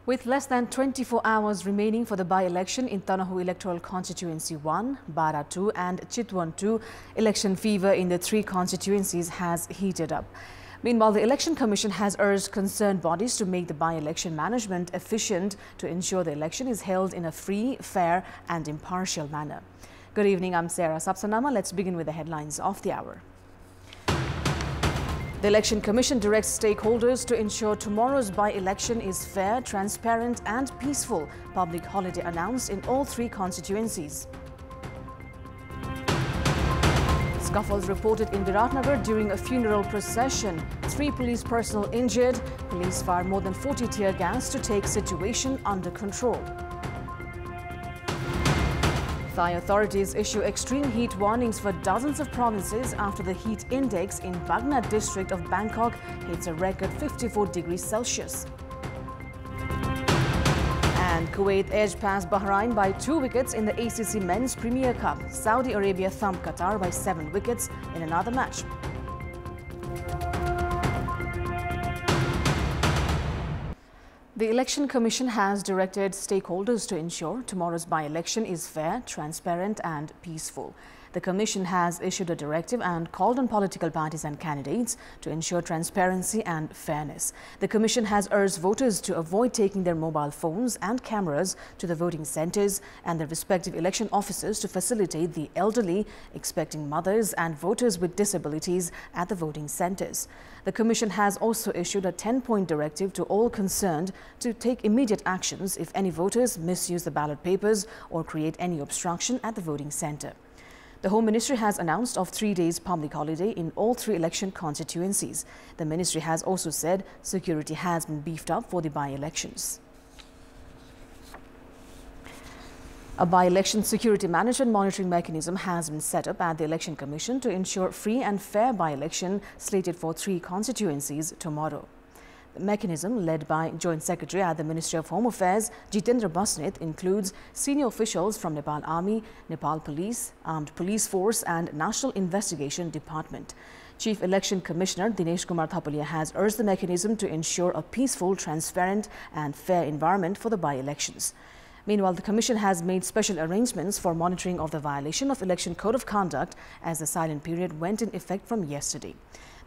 With less than 24 hours remaining for the by-election in Tanahu Electoral Constituency 1, Bara 2 and Chitwan 2, election fever in the three constituencies has heated up. Meanwhile, the Election Commission has urged concerned bodies to make the by-election management efficient to ensure the election is held in a free, fair and impartial manner. Good evening, I'm Sarah Sapsanama. Let's begin with the headlines of the hour. The Election Commission directs stakeholders to ensure tomorrow's by-election is fair, transparent and peaceful. Public holiday announced in all three constituencies. Scuffles reported in Biratnagar during a funeral procession. 3 police personnel injured. Police fired more than 40 tear gas to take situation under control. Thai authorities issue extreme heat warnings for dozens of provinces after the heat index in Bagnat district of Bangkok hits a record 54 degrees Celsius. And Kuwait edged past Bahrain by 2 wickets in the ACC Men's Premier Cup. Saudi Arabia thumped Qatar by 7 wickets in another match. The Election Commission has directed stakeholders to ensure tomorrow's by-election is fair, transparent and peaceful. The Commission has issued a directive and called on political parties and candidates to ensure transparency and fairness. The Commission has urged voters to avoid taking their mobile phones and cameras to the voting centres and their respective election officers to facilitate the elderly, expecting mothers and voters with disabilities at the voting centres. The Commission has also issued a 10-point directive to all concerned to take immediate actions if any voters misuse the ballot papers or create any obstruction at the voting centre. The Home Ministry has announced of 3 days public holiday in all 3 election constituencies. The Ministry has also said security has been beefed up for the by-elections. A by-election security management monitoring mechanism has been set up at the Election Commission to ensure free and fair by-election slated for 3 constituencies tomorrow. The mechanism, led by Joint Secretary at the Ministry of Home Affairs, Jitendra Basnit, includes senior officials from Nepal Army, Nepal Police, Armed Police Force and National Investigation Department. Chief Election Commissioner Dinesh Kumar Thapalia has urged the mechanism to ensure a peaceful, transparent and fair environment for the by-elections. Meanwhile, the Commission has made special arrangements for monitoring of the violation of Election Code of Conduct as the silent period went in effect from yesterday.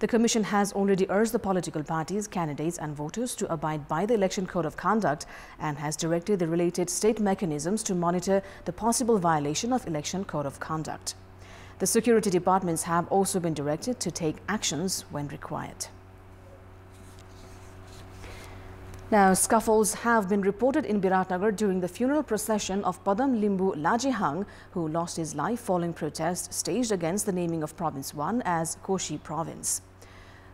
The Commission has already urged the political parties, candidates and voters to abide by the Election Code of Conduct and has directed the related state mechanisms to monitor the possible violation of Election Code of Conduct. The security departments have also been directed to take actions when required. Now, scuffles have been reported in Biratnagar during the funeral procession of Padam Limbu Lajihang, who lost his life following protests staged against the naming of Province 1 as Koshi Province.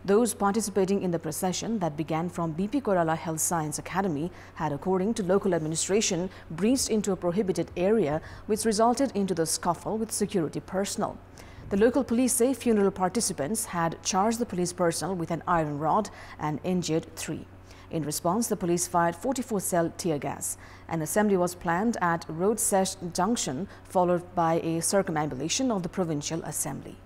Those participating in the procession that began from BP Koirala Health Science Academy had, according to local administration, breached into a prohibited area, which resulted into the scuffle with security personnel. The local police say funeral participants had charged the police personnel with an iron rod and injured 3. In response, the police fired 44-cell tear gas. An assembly was planned at Road Sesh Junction, followed by a circumambulation of the Provincial Assembly.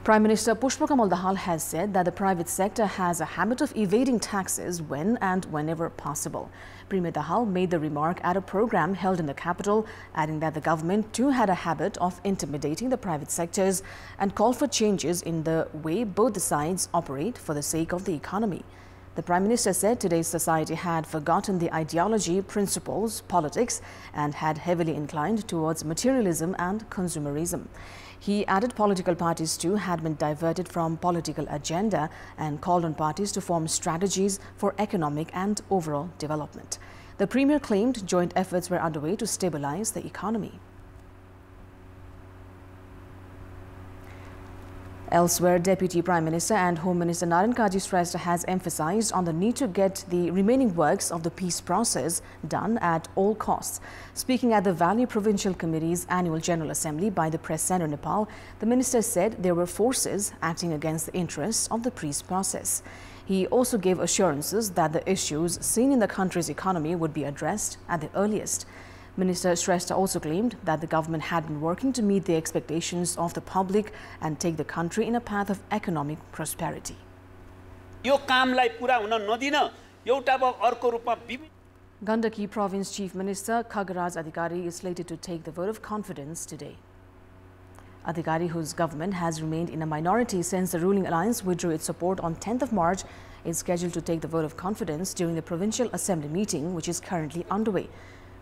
Prime Minister Pushpa Kamal Dahal has said that the private sector has a habit of evading taxes when and whenever possible. Premier Dahal made the remark at a program held in the capital, adding that the government too had a habit of intimidating the private sectors and called for changes in the way both the sides operate for the sake of the economy. The Prime Minister said today's society had forgotten the ideology, principles, politics and had heavily inclined towards materialism and consumerism. He added political parties too had been diverted from political agenda and called on parties to form strategies for economic and overall development. The Premier claimed joint efforts were underway to stabilize the economy. Elsewhere, Deputy Prime Minister and Home Minister Naren Kaji Shrestha has emphasized on the need to get the remaining works of the peace process done at all costs. Speaking at the Valley Provincial Committee's Annual General Assembly by the Press Centre, Nepal, the minister said there were forces acting against the interests of the peace process. He also gave assurances that the issues seen in the country's economy would be addressed at the earliest. Minister Shrestha also claimed that the government had been working to meet the expectations of the public and take the country in a path of economic prosperity. यो कामलाई पूरा हुन नदिन एउटा अर्को रूपमा Gandaki Province Chief Minister Khagaraj Adhikari is slated to take the vote of confidence today. Adhikari, whose government has remained in a minority since the ruling alliance withdrew its support on 10th of March, is scheduled to take the vote of confidence during the Provincial Assembly meeting, which is currently underway.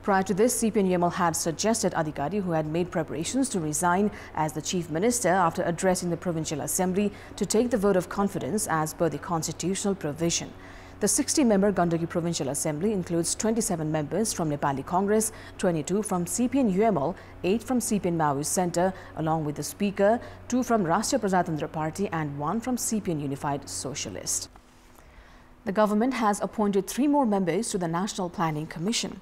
Prior to this, CPN-UML had suggested Adhikari, who had made preparations to resign as the Chief Minister after addressing the Provincial Assembly, to take the vote of confidence as per the constitutional provision. The 60-member Gandaki Provincial Assembly includes 27 members from Nepali Congress, 22 from CPN-UML, 8 from CPN Maoist Centre, along with the Speaker, 2 from Rashtriya Prajatantra Party and 1 from CPN Unified Socialist. The government has appointed 3 more members to the National Planning Commission.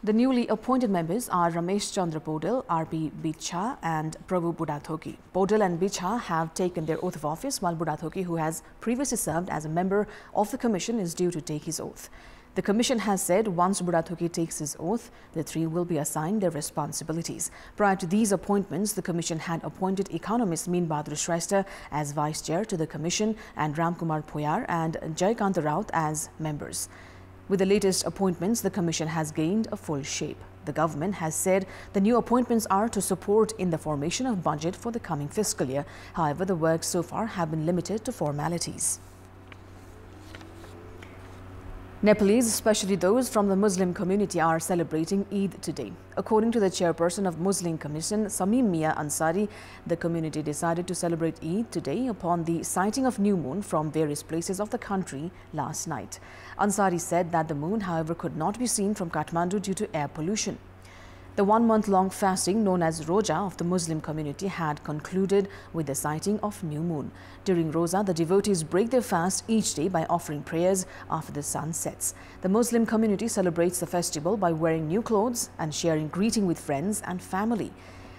The newly appointed members are Ramesh Chandra Podal, R.P. Bicha and Prabhu Budathoki. Podal and Bicha have taken their oath of office, while Budathoki, who has previously served as a member of the commission, is due to take his oath. The commission has said once Budathoki takes his oath, the 3 will be assigned their responsibilities. Prior to these appointments, the commission had appointed economist Min Bahadur Shrestha as vice chair to the commission and Ramkumar Phoyar and Jaykanta Raut as members. With the latest appointments, the commission has gained a full shape. The government has said the new appointments are to support in the formation of budget for the coming fiscal year. However, the work so far have been limited to formalities. Nepalese, especially those from the Muslim community, are celebrating Eid today. According to the chairperson of Muslim Commission, Samyam Ansari, the community decided to celebrate Eid today upon the sighting of new moon from various places of the country last night. Ansari said that the moon, however, could not be seen from Kathmandu due to air pollution. The 1-month-long fasting known as Roja of the Muslim community had concluded with the sighting of new moon. During Roja, the devotees break their fast each day by offering prayers after the sun sets. The Muslim community celebrates the festival by wearing new clothes and sharing greeting with friends and family.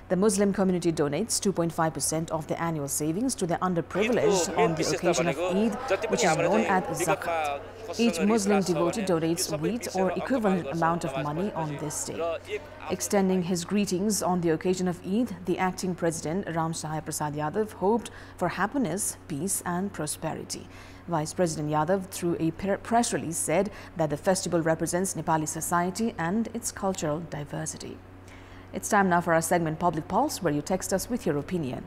The Muslim community donates 2.5% of the annual savings to the underprivileged on the occasion of Eid, which is known as Zakat. Each Muslim devotee donates wheat or equivalent amount of money on this day. Extending his greetings on the occasion of Eid, the acting president Ram Sahai Prasad Yadav hoped for happiness, peace and prosperity. Vice President Yadav, through a press release, said that the festival represents Nepali society and its cultural diversity. It's time now for our segment Public Pulse, where you text us with your opinion.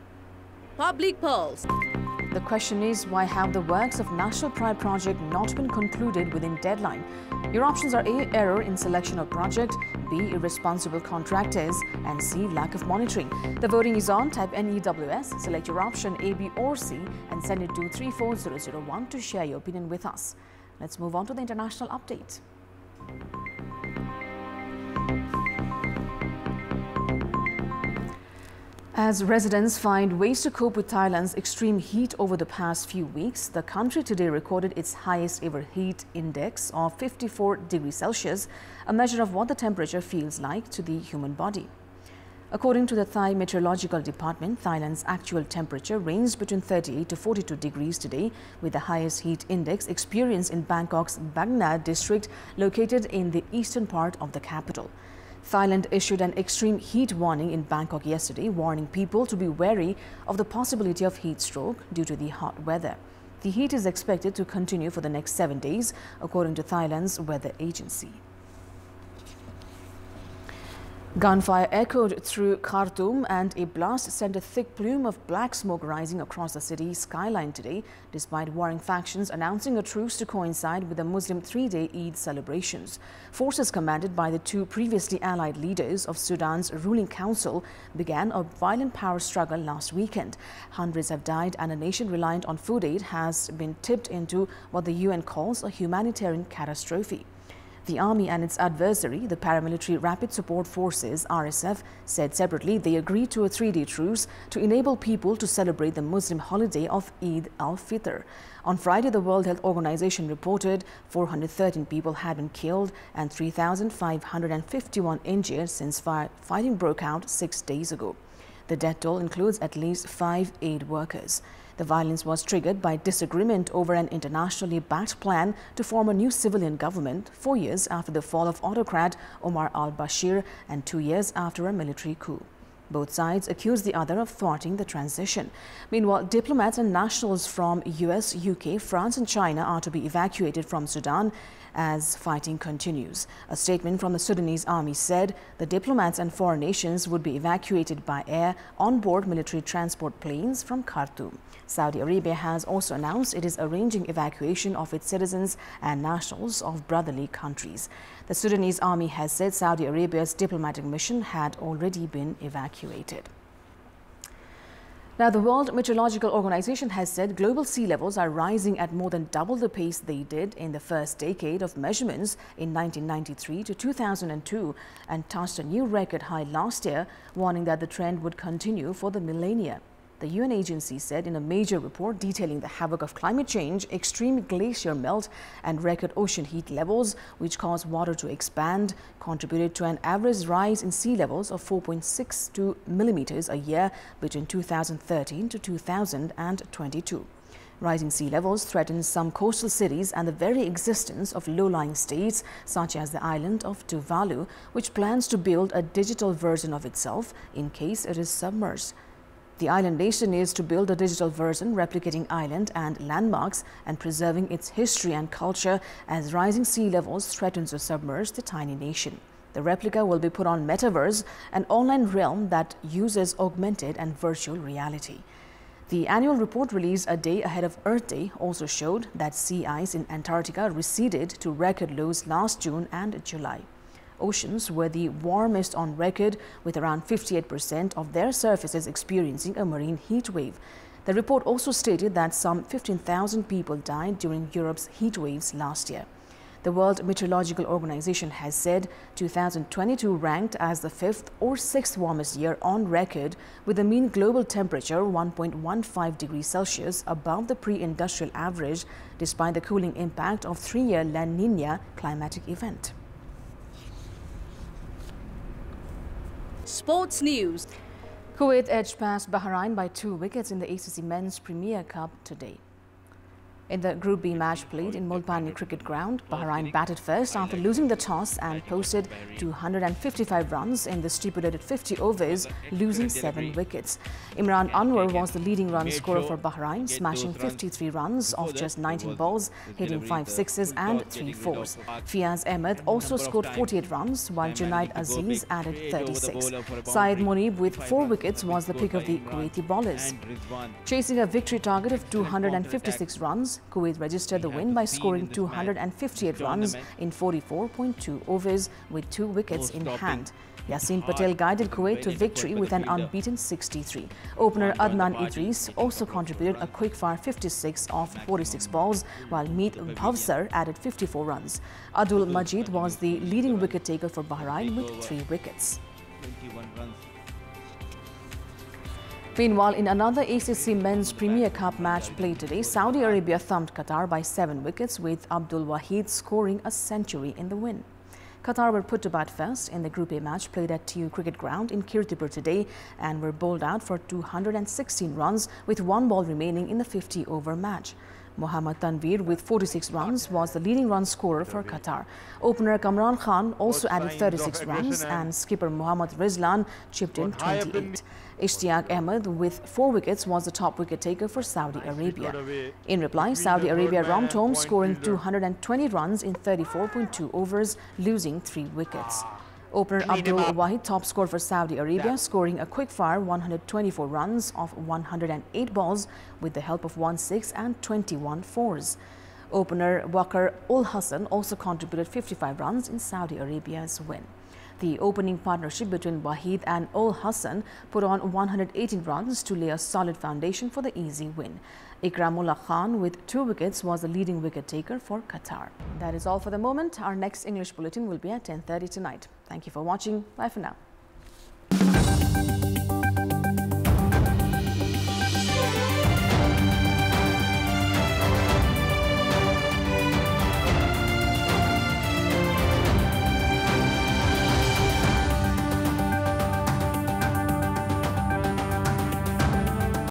Public Pulse. The question is, why have the works of National Pride project not been concluded within deadline? Your options are A, error in selection of project, B, irresponsible contractors, and C, lack of monitoring. The voting is on. Type NEWS, select your option A, B or C and send it to 34001 to share your opinion with us. Let's move on to the international update. As residents find ways to cope with Thailand's extreme heat over the past few weeks, the country today recorded its highest ever heat index of 54 degrees Celsius, a measure of what the temperature feels like to the human body. According to the Thai Meteorological Department, Thailand's actual temperature ranged between 38 to 42 degrees today, with the highest heat index experienced in Bangkok's Bang Na district, located in the eastern part of the capital. Thailand issued an extreme heat warning in Bangkok yesterday, warning people to be wary of the possibility of heat stroke due to the hot weather. The heat is expected to continue for the next 7 days, according to Thailand's weather agency. Gunfire echoed through Khartoum and a blast sent a thick plume of black smoke rising across the city's skyline today, despite warring factions announcing a truce to coincide with the Muslim 3-day Eid celebrations. Forces commanded by the 2 previously allied leaders of Sudan's ruling council began a violent power struggle last weekend. Hundreds have died and a nation reliant on food aid has been tipped into what the UN calls a humanitarian catastrophe. The army and its adversary, the paramilitary Rapid Support Forces, RSF, said separately they agreed to a 3-day truce to enable people to celebrate the Muslim holiday of Eid al-Fitr. On Friday, the World Health Organization reported 413 people had been killed and 3,551 injured since fighting broke out 6 days ago. The death toll includes at least 5 aid workers. The violence was triggered by disagreement over an internationally backed plan to form a new civilian government 4 years after the fall of autocrat Omar al-Bashir and 2 years after a military coup. Both sides accused the other of thwarting the transition. Meanwhile, diplomats and nationals from US, UK, France and China are to be evacuated from Sudan as fighting continues. A statement from the Sudanese army said the diplomats and foreign nations would be evacuated by air on board military transport planes from Khartoum. Saudi Arabia has also announced it is arranging evacuation of its citizens and nationals of brotherly countries. The Sudanese army has said Saudi Arabia's diplomatic mission had already been evacuated. Now, the World Meteorological Organization has said global sea levels are rising at more than double the pace they did in the first decade of measurements in 1993 to 2002 and touched a new record high last year, warning that the trend would continue for the millennia. The UN agency said in a major report detailing the havoc of climate change, extreme glacier melt and record ocean heat levels, which caused water to expand, contributed to an average rise in sea levels of 4.62 millimeters a year between 2013 to 2022. Rising sea levels threaten some coastal cities and the very existence of low-lying states such as the island of Tuvalu, which plans to build a digital version of itself in case it is submerged. The island nation is to build a digital version replicating island and landmarks and preserving its history and culture as rising sea levels threaten to submerge the tiny nation. The replica will be put on Metaverse, an online realm that uses augmented and virtual reality. The annual report released a day ahead of Earth Day also showed that sea ice in Antarctica receded to record lows last June and July. Oceans were the warmest on record, with around 58% of their surfaces experiencing a marine heat wave. The report also stated that some 15,000 people died during Europe's heat waves last year. The World Meteorological Organization has said 2022 ranked as the 5th or 6th warmest year on record, with a mean global temperature 1.15 degrees Celsius above the pre-industrial average, despite the cooling impact of 3-year La Niña climatic event. Sports news. Kuwait edged past Bahrain by 2 wickets in the ACC Men's Premier Cup today. In the Group B match played in Mulpani Cricket Ground, Bahrain batted first after losing the toss and posted 255 runs in the stipulated 50 overs, losing 7 wickets. Imran Anwar was the leading run scorer for Bahrain, smashing 53 runs off just 19 balls, hitting 5 sixes and 3 fours. Fiaz Ahmed also scored 48 runs, while Junaid Aziz added 36. Syed Monib with 4 wickets was the pick of the Kuwaiti bowlers. Chasing a victory target of 256 runs, Kuwait registered the win by scoring 258 runs in 44.2 overs with 2 wickets in hand. Yassin Patel guided Kuwait to victory with an unbeaten 63. Opener Adnan Idris also contributed a quick-fire 56 off 46 balls, while Meet Bhavsar added 54 runs. Abdul Majid was the leading wicket-taker for Bahrain with 3 wickets. Meanwhile, in another ACC Men's Premier Cup match played today, Saudi Arabia thumped Qatar by 7 wickets, with Abdul Wahid scoring a century in the win. Qatar were put to bat first in the Group A match played at TU Cricket Ground in Kantipur today and were bowled out for 216 runs with 1 ball remaining in the 50-over match. Mohammad Tanveer with 46 runs was the leading run scorer for Qatar. Opener Kamran Khan also added 36 runs and skipper Mohammad Rizlan chipped in 28. Ishtiaq Ahmed with 4 wickets was the top wicket taker for Saudi Arabia. In reply, Saudi Arabia romped home, scoring 220 runs in 34.2 overs, losing 3 wickets. Opener Abdul Wahid top scored for Saudi Arabia, scoring a quick-fire 124 runs off 108 balls with the help of 1 6 and 21 fours. Opener Waqar Ul Hassan also contributed 55 runs in Saudi Arabia's win. The opening partnership between Wahid and Ul Hassan put on 118 runs to lay a solid foundation for the easy win. Ikramullah Khan with 2 wickets was the leading wicket taker for Qatar. That is all for the moment. Our next English bulletin will be at 10:30 tonight. Thank you for watching. Bye for now.